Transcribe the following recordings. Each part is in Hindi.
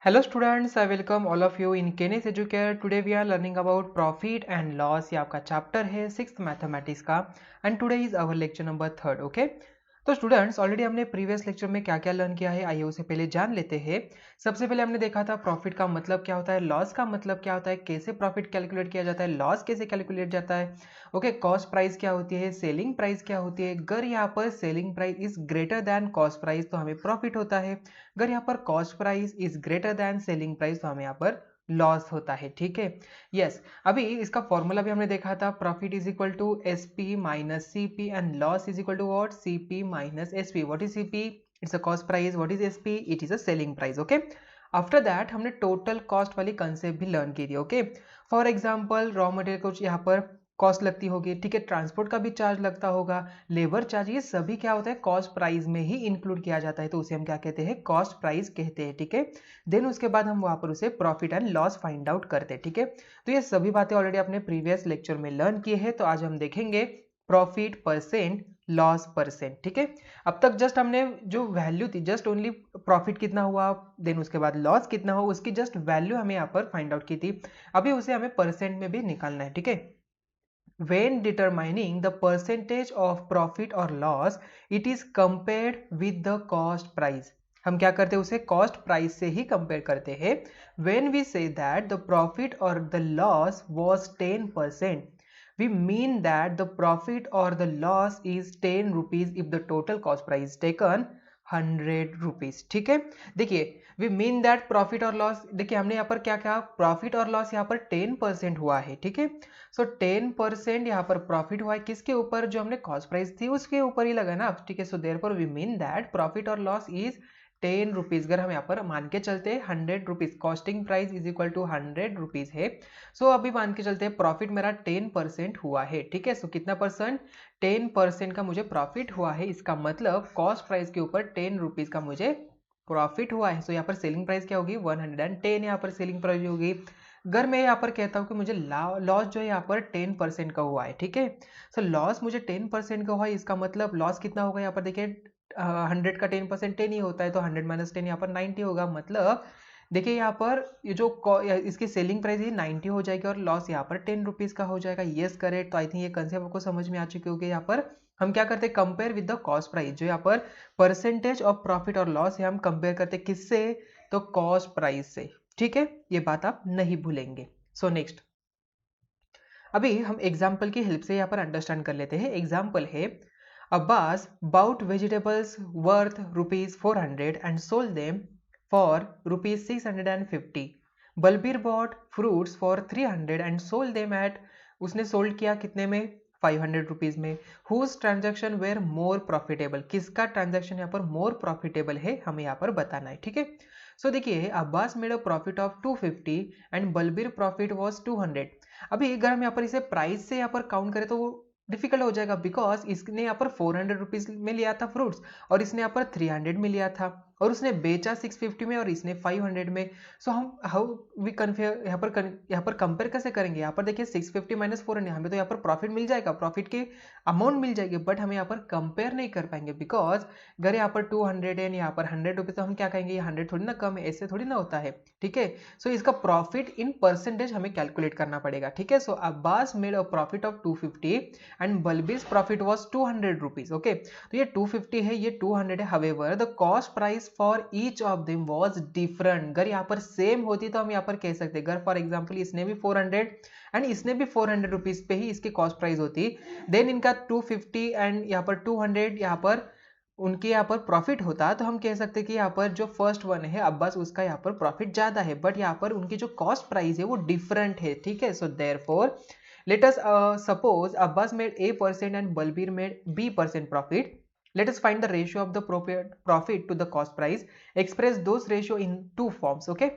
Hello students, I welcome all of you in Kenes Educare. Today we are learning about profit and loss. ये आपका चैप्टर है 6th मैथमेटिक्स का and today is our lecture number 3rd. Okay, तो स्टूडेंट्स ऑलरेडी हमने प्रीवियस लेक्चर में क्या क्या लर्न किया है आइए उसे पहले जान लेते हैं. सबसे पहले हमने देखा था प्रॉफिट का मतलब क्या होता है, लॉस का मतलब क्या होता है, कैसे प्रॉफिट कैलकुलेट किया जाता है, लॉस कैसे कैलकुलेट जाता है. ओके, कॉस्ट प्राइस क्या होती है, सेलिंग प्राइस क्या होती है. अगर यहाँ पर selling price is greater then cost price तो हमें प्रॉफिट होता है. अगर यहाँ पर cost price is greater than selling price तो हमें यहाँ पर लॉस होता है. ठीक है, यस. अभी इसका फॉर्मूला भी हमने देखा था, profit is equal to S P minus C P and loss is equal to what, C P minus S P. What is C P? It's a cost price. What is S P? It is a selling price. Okay, after that हमने टोटल कॉस्ट वाली कंसेप्ट भी लर्न की थी. Okay, for example raw material कुछ यहाँ पर कॉस्ट लगती होगी, ठीक है, ट्रांसपोर्ट का भी चार्ज लगता होगा, लेबर चार्ज, ये सभी क्या होता है कॉस्ट प्राइस में ही इंक्लूड किया जाता है, तो उसे हम क्या कहते हैं, कॉस्ट प्राइस कहते हैं. ठीक है, देन उसके बाद हम वहां पर उसे profit and loss find out करते हैं. ठीक है, तो ये सभी बातें ऑलरेडी आपने प्रीवियस लेक्चर में लर्न किए हैं. तो आज हम देखेंगे प्रॉफिट परसेंट, लॉस परसेंट. ठीक है, अब तक जस्ट हमने जो वैल्यू थी, जस्ट ओनली प्रॉफिट कितना हुआ, देन उसके बाद लॉस कितना हुआ, उसकी जस्ट वैल्यू हमें यहाँ पर फाइंड आउट की थी. अभी उसे हमें परसेंट में भी निकालना है. ठीक है, when determining the percentage of profit or loss it is compared with the cost price. हम क्या करते हैं, उसे कॉस्ट प्राइस से ही कंपेयर करते हैं. when we say that the profit or the loss was 10%, we mean that the profit or the loss is 10 rupees if the total cost price taken 100 rupees. ठीक है, देखिए वी मीन दैट प्रॉफिट और लॉस, देखिए हमने यहाँ पर क्या कहा, प्रॉफिट और लॉस यहाँ पर 10% हुआ है. ठीक है, सो 10% यहाँ पर प्रॉफिट हुआ है किसके ऊपर, जो हमने कॉस्ट प्राइस थी उसके ऊपर ही लगा ना. ठीक है, so therefore we mean that profit और लॉस इज 10 रुपीज. अगर हम यहाँ पर मान के चलते हैं 100 rupees, costing price is equal to 100 rupees है. सो अभी मान के चलते हैं प्रॉफिट मेरा 10% हुआ है. ठीक है, सो कितना परसेंट, 10% का मुझे प्रॉफिट हुआ है. इसका मतलब कॉस्ट प्राइस के ऊपर 10 रुपीज का मुझे प्रॉफिट हुआ है. सो यहाँ पर सेलिंग प्राइस क्या होगी, 110 यहाँ पर सेलिंग प्राइस होगी. अगर मैं यहाँ पर कहता हूँ कि मुझे लॉस जो है यहाँ पर 10% का हुआ है. ठीक है, सो लॉस मुझे 10% का हुआ है, इसका मतलब लॉस कितना होगा, यहाँ पर देखिए 100 का 10% 10 ही होता है, तो 100 माइनस 10 यहाँ पर 90 होगा. मतलब देखिए यहाँ पर ये जो इसकी सेलिंग प्राइस है 90 हो जाएगी और लॉस यहाँ पर 10 रुपीज का हो जाएगा. Yes correct. तो आई थिंक ये कंसेप्ट आपको समझ में आ चुकी होगी. यहाँ पर हम क्या करते हैं, compare with the cost price. जो यहाँ पर परसेंटेज ऑफ प्रॉफिट और लॉस है हम कंपेयर करते हैं किससे, तो कॉस्ट प्राइस से. ठीक है, ये बात आप नहीं भूलेंगे. सो नेक्स्ट, अभी हम एग्जाम्पल की हेल्प से यहाँ पर अंडरस्टैंड कर लेते हैं. एग्जाम्पल है, Abbas bought vegetables worth rupees 400 and sold them for rupees 650. Balbir bought fruits for 300 and sold them at, उसने सोल्ड किया कितने में, 500 रुपीज में. Whose transaction were more profitable, किसका ट्रांजेक्शन यहाँ पर मोर प्रॉफिटेबल है हमें यहाँ पर बताना है. ठीक है, सो देखिए Abbas made a profit of 250 and Balbir profit was 200. अभी अगर हम यहाँ पर इसे प्राइस से यहाँ पर काउंट करें तो वो डिफिकल्ट हो जाएगा, बिकॉज इसने यहाँ पर 400 रुपीज में लिया था फ्रूट्स और इसने यहाँ पर 300 में लिया था और उसने बेचा 650 में और इसने 500 में. सो हम हाउ वी कन्फेयर यहाँ पर कंपेयर कैसे करेंगे. यहाँ पर देखिए 650 माइनस 400, हमें तो यहाँ पर प्रॉफिट मिल जाएगा, प्रॉफिट की अमाउंट मिल जाएगी, बट हम यहाँ पर कंपेयर नहीं कर पाएंगे बिकॉज अगर यहाँ पर 200 है यहाँ पर 100 रुपीज, तो हम क्या कहेंगे ये 100 थोड़ी ना कम है, ऐसे थोड़ी ना होता है. ठीक है, सो इसका प्रॉफिट इन परसेंटेज हमें कैलकुलेट करना पड़ेगा. ठीक है, so Abbas made a profit of 250 and Balbir profit was 200 rupees. Okay, तो ये 250 है, ये 200 है. However the cost price for each of them was different. अगर यहाँ पर सेम होती तो हम यहाँ पर कह सकते, अगर फॉर एग्जांपल इसने भी 400 एंड इसने भी 400 रुपीज पे ही इसकी कॉस्ट प्राइस होती, देन इनका 250 एंड यहाँ पर 200 यहाँ पर उनके यहाँ पर प्रॉफिट होता, तो हम कह सकते हैं कि यहाँ पर जो फर्स्ट वन है अब्बास उसका यहाँ पर प्रॉफिट ज्यादा है, बट यहाँ पर उनकी जो कॉस्ट प्राइस है वो डिफरेंट है. ठीक है, so therefore let us suppose Abbas made A% and Balbir made B% profit. Let us find the ratio of the profit to the cost price. Express those ratio in two forms. Okay,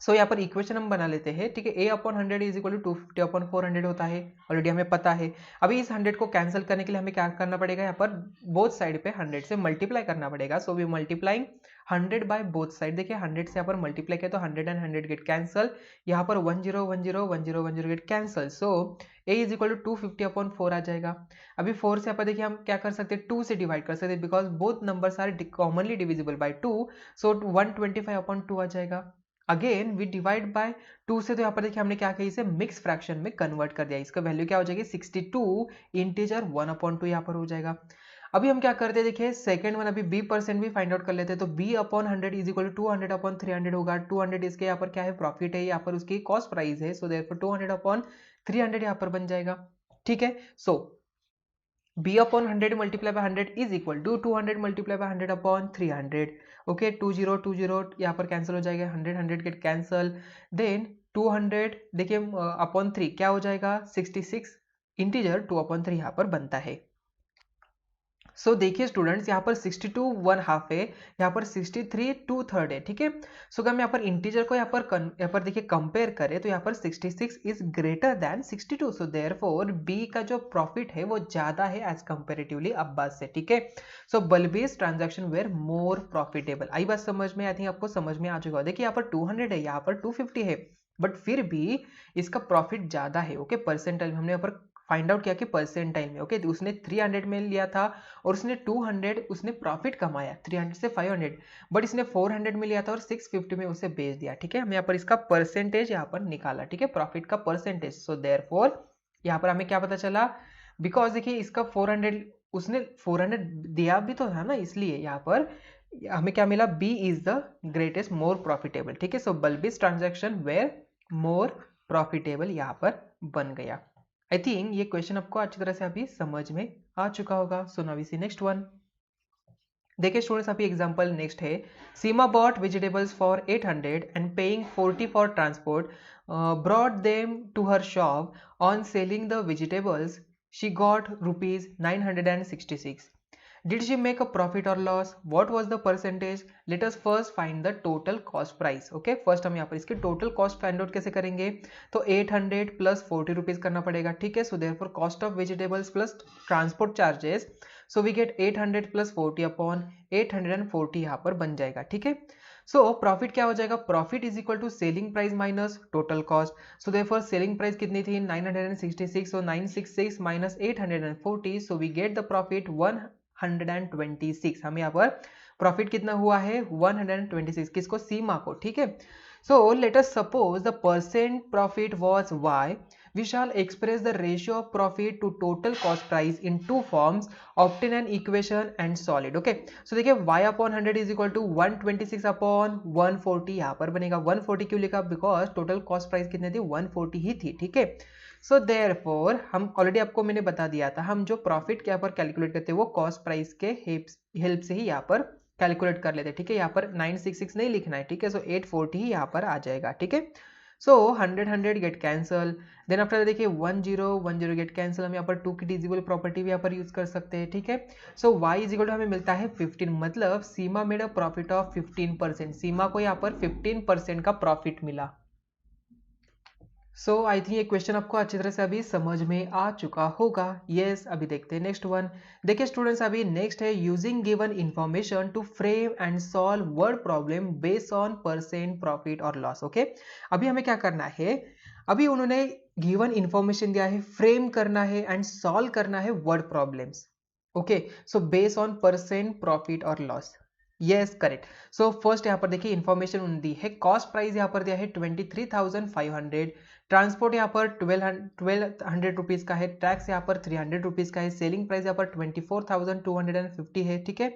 सो यहाँ पर इक्वेशन हम बना लेते हैं. ठीक है, a upon 100 is equal to 250 upon 400 होता है, ऑलरेडी हमें पता है. अभी इस 100 को कैंसिल करने के लिए हमें क्या करना पड़ेगा, यहाँ पर बोथ साइड पे 100 से मल्टीप्लाई करना पड़ेगा. So we multiplying 100 by both side, देखिए 100 से यहाँ पर मल्टीप्लाई किया तो 100 एंड 100 गेट कैंसल, यहाँ पर 10 10 10 10 get cancel, so a is equal to 250/4 आ जाएगा। अभी 4 से यहाँ पर देखिए हम क्या कर सकते हैं, 2 से डिवाइड कर सकते हैं because both numbers are commonly divisible by 2, so 125/2 आ जाएगा। अगेन वी डिवाइड बाय 2 से, तो यहाँ पर देखिए हमने क्या किया, इसे मिक्स फ्रैक्शन में कन्वर्ट कर दिया, इसका वैल्यू क्या हो जाएगी 62 इंटीजर 1/2 यहाँ पर हो जाएगा। अभी हम क्या करते हैं, देखिए सेकंड वन, अभी b% भी फाइंड आउट कर लेते हैं, तो b/100 इज इक्वल टू 200/300 होगा। 200 इसके यहाँ पर क्या है, प्रॉफिट है, यहाँ पर उसकी कॉस्ट प्राइस है, सो देयरफॉर 200/300 यहाँ पर बन जाएगा। ठीक है, so b/100 multiply by 100 is equal to 200 multiply by 100/300। Okay, 20 20 यहाँ पर कैंसिल हो जाएगा, 100 100 गेट कैंसल, देन 200 देखिए अपॉन 3 क्या हो जाएगा 66 इंटीजर 2/3 यहाँ पर बनता है। सो देखिए स्टूडेंट्स, यहाँ पर 62 1/2 है, यहाँ पर 63 2/3 है। ठीक है, सो अगर हम यहाँ पर इंटीजर को यहाँ पर देखिए कंपेयर करें तो यहाँ पर 66 is greater than 62, so therefore B का जो प्रॉफिट है वो ज्यादा है एज कंपेरेटिवली अब्बास से। ठीक है, so Balbir's transaction where more profitable. आई बात समझ में, आई थिंक आपको समझ में आ चुका है। देखिए यहाँ पर 200 है, यहाँ पर 250 है, बट फिर भी इसका प्रॉफिट ज्यादा है। ओके, परसेंटाइल हमने यहाँ पर फाइंड आउट किया कि परसेंटाइल में। ओके, तो उसने 300 में लिया था और उसने 200 उसने प्रॉफिट कमाया 300 से 500, बट इसने 400 में लिया था और 650 में उसे बेच दिया। ठीक है, हमने यहाँ पर इसका परसेंटेज यहाँ पर निकाला। ठीक है, प्रॉफिट का परसेंटेज, सो देयरफॉर यहाँ पर हमें क्या पता चला, बिकॉज देखिए इसका 400 उसने 400 दिया भी तो था ना, इसलिए यहाँ पर हमें क्या मिला, B is the greatest more profitable. ठीक है, so Balbir's transaction were more profitable यहाँ पर बन गया। आई थिंक ये क्वेश्चन आपको अच्छी तरह से अभी समझ में आ चुका होगा। So now we see next one. देखिए स्टूडेंट्स, अभी एग्जांपल नेक्स्ट है, Seema bought vegetables for 800 and paying 40 for transport, brought them to her shop, on selling the vegetables she got ₹966। Did she make a profit or loss? What was the percentage? Let us first find the total cost price. Okay, first हम यहाँ पर इसकी total cost find out कैसे करेंगे, तो 800 plus 40 रुपीज करना पड़ेगा। ठीक है, so therefore cost of vegetables plus transport charges, so we get 800 plus 40 upon 840 यहाँ पर बन जाएगा। ठीक है, सो प्रॉफिट क्या हो जाएगा, profit is equal to selling price minus total cost, so therefore selling price कितनी थी 966, so 966 minus 840, so we get the profit 126। हमें यहाँ पर प्रॉफिट कितना हुआ है 126, किसको, सीमा को। ठीक है, so let us suppose the percent profit was y, we shall express the ratio of profit to total cost price in two forms, obtain an equation and solve it. Okay, so देखिए y/100 is equal to 126/140 यहाँ पर बनेगा। 140 क्यों लिखा, बिकॉज टोटल कॉस्ट प्राइस कितनी थी 140 ही थी। ठीक है, सो देयरफॉर हम ऑलरेडी आपको मैंने बता दिया था, हम जो प्रॉफिट के यहाँ पर कैलकुलेट करते हैं वो कॉस्ट प्राइस के हेल्प से ही यहाँ पर कैलकुलेट कर लेते हैं। ठीक है, यहाँ पर 966 नहीं लिखना है। ठीक है, सो 840 ही यहाँ पर आ जाएगा। ठीक है, सो 100 100 गेट कैंसल, देन आफ्टर देखिए 10 10 गेट कैंसल, हम यहाँ पर 2 की डिविजिबल प्रॉपर्टी भी यहाँ पर यूज कर सकते हैं। ठीक है, सो y इज इक्वल टू हमें मिलता है 15, मतलब सीमा मेड अ प्रॉफिट ऑफ 15%, सीमा को यहाँ पर 15% का प्रॉफिट मिला। सो आई थिंक ये क्वेश्चन आपको अच्छी तरह से अभी समझ में आ चुका होगा। यस, अभी देखते हैं नेक्स्ट वन। देखिए स्टूडेंट्स, अभी नेक्स्ट है using given information to frame and solve word problem based on percent profit और लॉस। ओके, अभी हमें क्या करना है, अभी उन्होंने गिवन इंफॉर्मेशन दिया है, फ्रेम करना है एंड सॉल्व करना है word problems. Okay, so based on percent profit और loss. Yes, correct. So first यहाँ पर देखिए इंफॉर्मेशन दी है, कॉस्ट प्राइस यहाँ पर दिया है 23,500, ट्रांसपोर्ट यहाँ पर 1200 रुपीज का है, टैक्स यहाँ पर 300 रुपीज का है, सेलिंग प्राइस यहाँ पर 24,250 है। ठीक है,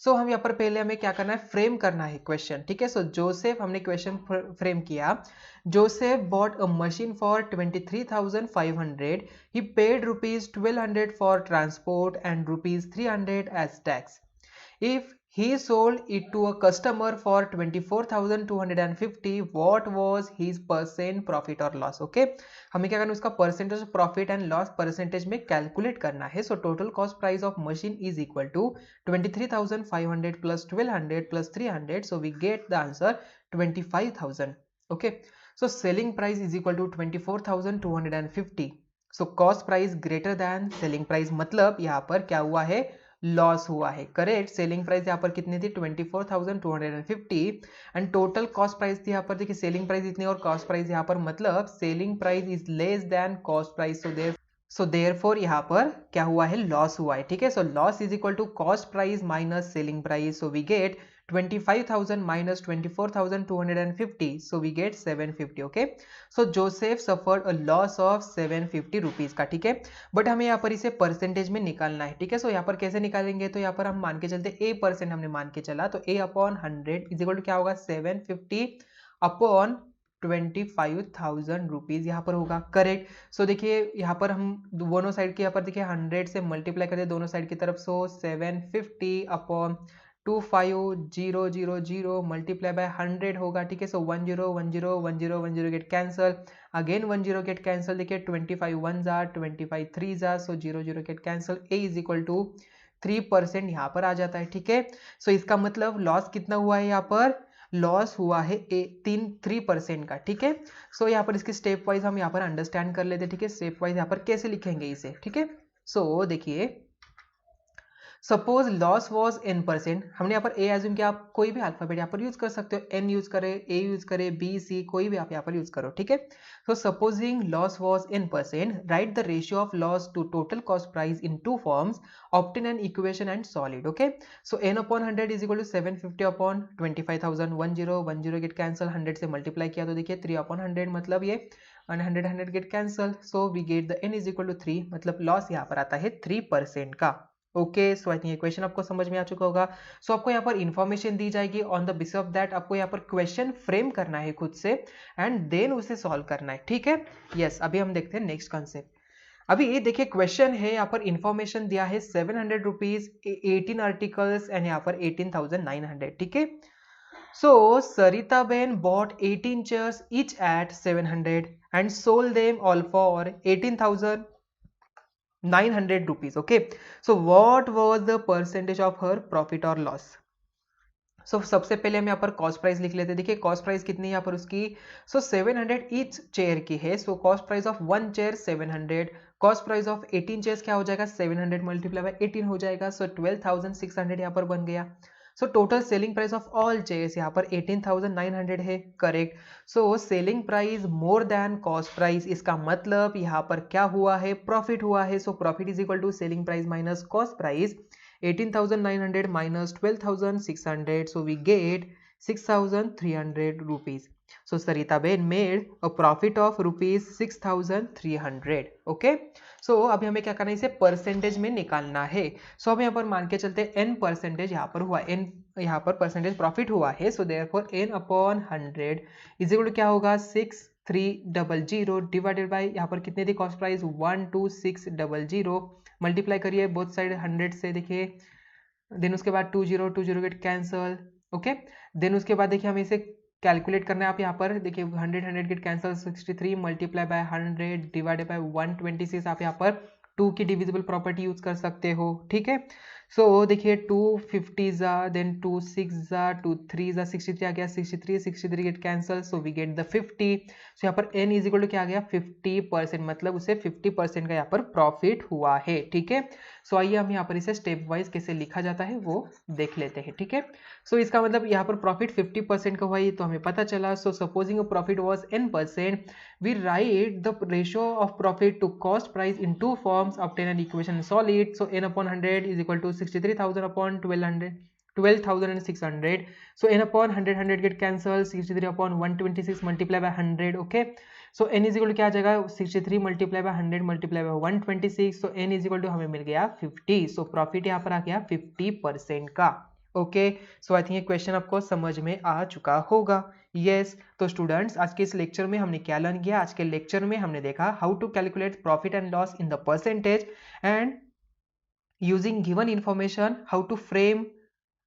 सो हम यहाँ पर पहले हमें क्या करना है, फ्रेम करना है क्वेश्चन। ठीक है, सो जोसेफ, हमने क्वेश्चन फ्रेम किया, Joseph bought a machine for 23,500, he paid ₹1200 for transport and ₹300 as tax. If he sold it to a customer for 24,250, what was his percent profit or loss? Okay, हमें क्या करना है, उसका percentage profit and loss percentage में कैलकुलेट करना है। So total cost price of machine is equal to 23,500 plus 1200 plus 300, so we get the answer 25,000। Okay, so selling price is equal to 24,250, so cost price greater than selling price, मतलब यहाँ पर क्या हुआ है, लॉस हुआ है, करेक्ट। सेलिंग प्राइस यहाँ पर कितनी थी 24,250 एंड टोटल कॉस्ट प्राइस थी यहाँ पर, देखिए सेलिंग प्राइस इतनी और कॉस्ट प्राइस यहाँ पर, मतलब selling price is less than cost price, so therefore यहाँ पर क्या हुआ है, लॉस हुआ है, ठीक है। So loss is equal to cost price minus selling price, so we get 25,000 minus 24,250, so we get 750, okay। so Joseph suffered a loss of 750 rupees का, ठीक है। बट हमें यहाँ पर इसे परसेंटेज में निकालना है, ठीक है। सो यहाँ पर कैसे निकालेंगे, तो यहाँ पर हम मान के चलते a% हमने मान के चला, तो a upon 100 is equal to क्या होगा 750 अपॉन 25,000 रुपीज यहाँ पर होगा, करेक्ट। सो देखिए यहाँ पर हम दोनों साइड के यहाँ पर देखिए 100 से मल्टीप्लाई करते दोनों साइड की तरफ, सो 750 अपॉन 25000 मल्टीप्लाई बाय 100 होगा, ठीक है। So 10 10 10 10 get cancel, again 10 get cancel, देखिए 25 1 जा 25 3 जा, so 0 get cancel, a is equal to 3% यहाँ पर आ जाता है, ठीक है। सो इसका मतलब लॉस कितना हुआ है, यहाँ पर लॉस हुआ है 3% का, ठीक है। सो यहाँ पर इसके स्टेप वाइज हम यहाँ पर अंडरस्टैंड कर लेते हैं, ठीक है। स्टेप वाइज यहाँ पर कैसे लिखेंगे इसे, ठीक है। सो देखिए सपोज लॉस वॉज n%, हमने यहाँ पर a एज्यूम किया, आप कोई भी अल्फाबेट यहाँ पर यूज कर सकते हो, n यूज करे, a यूज करे, b c कोई भी आप यहाँ पर यूज करो, ठीक है। तो supposing loss was n%, write the ratio of loss to total cost price in two forms, obtain an equation and solve it, okay. So n upon 100 is equal to 750 upon 25,000, 10 get cancel, 100 से मल्टीप्लाई किया तो देखिए 3 अपॉन 100 मतलब ये 100 get cancel, so we get the n is equal to 3, मतलब लॉस यहाँ पर आता है 3% का, okay. So I think question आपको समझ में आ चुका होगा। सो आपको यहाँ पर इंफॉर्मेशन दी जाएगी, on the basis of that आपको यहाँ पर क्वेश्चन फ्रेम करना है खुद से एंड देन उसे सॉल्व करना है, ठीक है। यस, अभी हम देखते हैं नेक्स्ट कॉन्सेप्ट। अभी ये देखिए क्वेश्चन है, यहाँ पर इंफॉर्मेशन दिया है 700 रुपीज, 18 आर्टिकल्स एंड यहाँ पर 18,900, ठीक है। So Sarita ben bought 18 chairs each at 700 and sold them all for 18,900 rupees, okay। so what was the percentage of her profit or loss? सो सबसे पहले हम यहाँ पर कॉस्ट प्राइस लिख लेते हैं, देखिए कॉस्ट प्राइस कितनी है यहाँ पर उसकी, सो 700 ईच चेयर की है, सो cost price of 1 chair 700, cost price of 18 chairs क्या हो जाएगा 700 मल्टीप्लाई बाय 18 हो जाएगा, सो 12,600 यहाँ पर बन गया। So total selling price of all chairs यहाँ पर 18,900 है, करेक्ट। सो selling price more than cost price, इसका मतलब यहाँ पर क्या हुआ है, प्रॉफिट हुआ है। So profit is equal to selling price minus cost price, 18,900 minus 12,600, so we get 6,300 rupees. So Sarita Ben made a profit of rupees 6,300, okay। so अभी हमें क्या करना है, इसे परसेंटेज में निकालना है। so अब यहाँ पर मान के चलते n परसेंटेज यहाँ पर हुआ, n यहाँ पर परसेंटेज प्रॉफिट हुआ है, so therefore n upon 100 is equal to क्या होगा 6300 डिवाइडेड बाई यहाँ पर कितने थी कॉस्ट प्राइस 12600, मल्टीप्लाई करिए बोथ साइड 100 से, देखिए देन उसके बाद 20 गेट कैंसल, ओके। देन उसके बाद देखिए हमें इसे कैलकुलेट करना है, आप यहाँ पर देखिए 100 get cancel, 63 multiply by 100 divided by 126, आप यहाँ पर 2 की डिविजिबल प्रॉपर्टी यूज कर सकते हो, ठीक है। सो देखिए 250 जा, देन 2 6 जा, 2 3 जा, 63 आ गया, 63 get cancel, so we get the 50। So यहाँ पर n इज इक्वल टू क्या आ गया 50%, मतलब उसे 50% का यहाँ पर प्रॉफिट हुआ है, ठीक है। सो आइए हम यहाँ पर इसे स्टेप वाइज कैसे लिखा जाता है वो देख लेते हैं, ठीक है। सो इसका मतलब यहाँ पर प्रॉफिट 50% का हुआ, ये तो हमें पता चला। So supposing a profit was n%, we write the ratio of profit to cost price in two forms, obtain an equation, solve it. So n upon 100 is equal to 63,000 upon 12,600, so n upon 100 get cancel, 63 upon 126 multiply by 100, okay। so n is equal to क्या आ जाएगा 63 multiply by 100 multiply by 126, so n is equal to हमें मिल गया 50, so प्रॉफिट यहाँ पर आ गया 50% का, ओके। सो आई थिंक ये क्वेश्चन आपको समझ में आ चुका होगा, यस। तो स्टूडेंट्स आज के इस लेक्चर में हमने क्या लर्न किया, आज के लेक्चर में हमने देखा how to calculate profit and loss in the percentage and using given information how to frame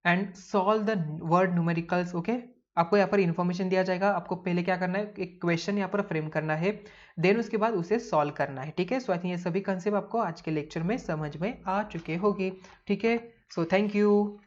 and solve the word numericals, okay. आपको यहाँ पर इंफॉर्मेशन दिया जाएगा, आपको पहले क्या करना है, एक क्वेश्चन यहाँ पर फ्रेम करना है, देन उसके बाद उसे सॉल्व करना है, ठीक है। सो आई थिंक ये सभी कंसेप्ट आपको आज के लेक्चर में समझ में आ चुके होंगे, ठीक है। So thank you.